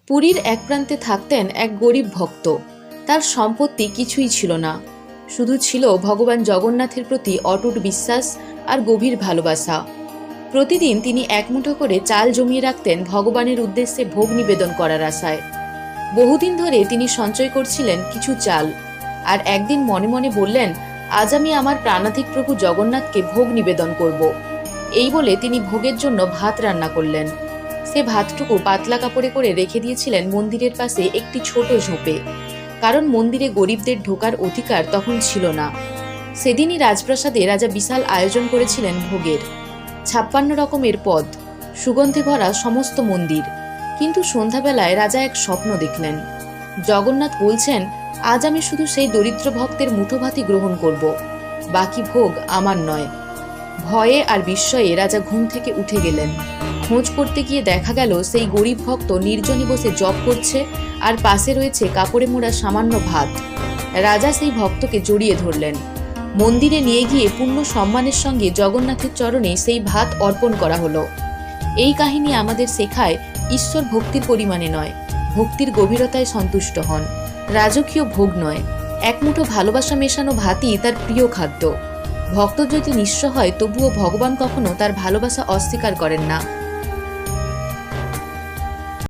পুরীর এক প্রান্তে থাকতেন এক গরিব ভক্ত। তার সম্পত্তি কিছুই ছিল না, শুধু ছিল ভগবান জগন্নাথের প্রতি অটুট বিশ্বাস আর গভীর ভালোবাসা। প্রতিদিন তিনি এক মুঠো করে চাল জমিয়ে রাখতেন ভগবানের উদ্দেশ্যে ভোগ নিবেদন করার আশায়। বহুদিন ধরে তিনি সঞ্চয় করছিলেন কিছু চাল, আর একদিন মনে মনে বললেন, আজ আমি আমার প্রাণাধিক প্রভু জগন্নাথকে ভোগ নিবেদন করব। এই বলে তিনি ভোগের জন্য ভাত রান্না করলেন। সে ভাতটুকু পাতলা কাপড়ে করে রেখে দিয়েছিলেন মন্দিরের পাশে একটি ছোট ঝোপে, কারণ মন্দিরে গরিবদের ঢোকার অধিকার তখন ছিল না। সেদিনই রাজপ্রাসাদে রাজা বিশাল আয়োজন করেছিলেন ভোগের। 56 রকমের পদ, সুগন্ধে ভরা সমস্ত মন্দির। কিন্তু সন্ধ্যাবেলায় রাজা এক স্বপ্ন দেখলেন। জগন্নাথ বলছেন, আজ আমি শুধু সেই দরিদ্র ভক্তের মুঠো ভাতই গ্রহণ করব, বাকি ভোগ আমার নয়। ভয়ে আর বিস্ময়ে রাজা ঘুম থেকে উঠে গেলেন। খোঁজ করতে গিয়ে দেখা গেল সেই গরিব ভক্ত নির্জনে বসে জপ করছে, আর পাশে রয়েছে কাপড়ে মোড়া সামান্য ভাত। রাজা সেই ভক্তকে জড়িয়ে ধরলেন। মন্দিরে নিয়ে গিয়ে পূর্ণ সম্মানের সঙ্গে জগন্নাথের চরণে সেই ভাত অর্পণ করা হলো। এই কাহিনী আমাদের শেখায়, ঈশ্বর ভক্তির পরিমাণে নয়, ভক্তির গভীরতায় সন্তুষ্ট হন। রাজকীয় ভোগ নয়, এক মুঠো ভালোবাসা মেশানো ভাতই তার প্রিয় খাদ্য। ভক্ত যদি নিঃস্ব হয়, তবুও ভগবান কখনো তার ভালোবাসা অস্বীকার করেন না।